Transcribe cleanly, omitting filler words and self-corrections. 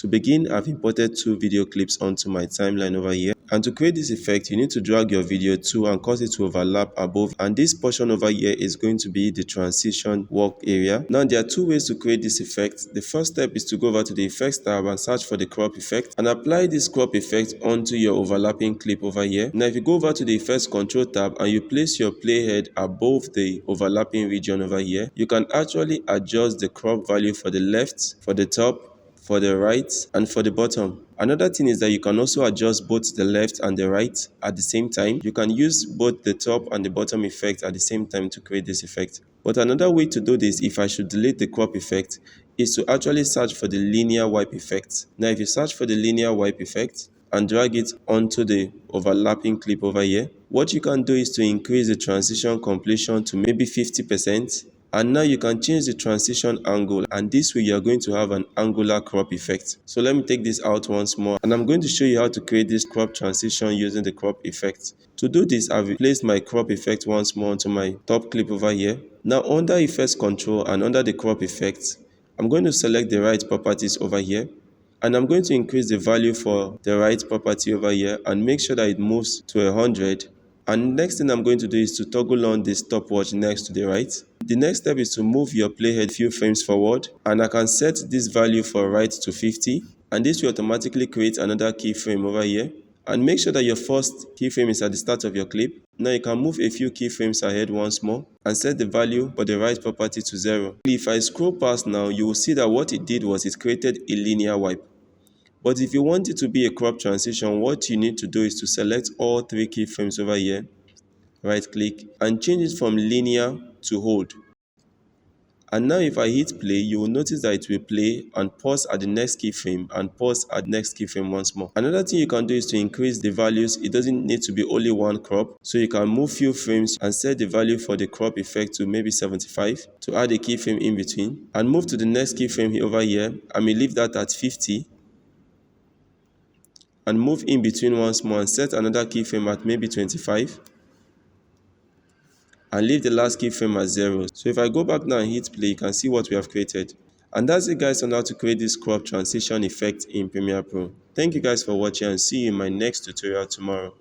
To begin, I've imported two video clips onto my timeline over here. And to create this effect, you need to drag your video to and cause it to overlap above. And this portion over here is going to be the transition work area. Now, there are two ways to create this effect. The first step is to go over to the effects tab and search for the crop effect and apply this crop effect onto your overlapping clip over here. Now, if you go over to the effects control tab and you place your playhead above the overlapping region over here, you can actually adjust the crop value for the left, for the top, for the right, and for the bottom. Another thing is that you can also adjust both the left and the right at the same time. You can use both the top and the bottom effect at the same time to create this effect. But another way to do this, if I should delete the crop effect, is to actually search for the linear wipe effect. Now, if you search for the linear wipe effect and drag it onto the overlapping clip over here, what you can do is to increase the transition completion to maybe 50%. And now you can change the transition angle, and this way you are going to have an angular crop effect. So let me take this out once more, and I'm going to show you how to create this crop transition using the crop effect. To do this, I've placed my crop effect once more onto my top clip over here. Now under effects control and under the crop effect, I'm going to select the right properties over here. And I'm going to increase the value for the right property over here and make sure that it moves to 100. And next thing I'm going to do is to toggle on the stopwatch next to the right. The next step is to move your playhead a few frames forward, and I can set this value for right to 50, and this will automatically create another keyframe over here. And make sure that your first keyframe is at the start of your clip. Now you can move a few keyframes ahead once more and set the value for the right property to 0. If I scroll past now, you will see that what it did was it created a linear wipe. But if you want it to be a crop transition, what you need to do is to select all three keyframes over here, right click, and change it from linear to hold. And now if I hit play, you will notice that it will play and pause at the next keyframe and pause at the next keyframe once more. Another thing you can do is to increase the values. It doesn't need to be only one crop. So you can move few frames and set the value for the crop effect to maybe 75 to add a keyframe in between. And move to the next keyframe over here. I may leave that at 50. And move in between once more and set another keyframe at maybe 25. And leave the last keyframe at 0. So if I go back now and hit play, you can see what we have created. And that's it guys on how to create this crop transition effect in Premiere Pro. Thank you guys for watching, and see you in my next tutorial tomorrow.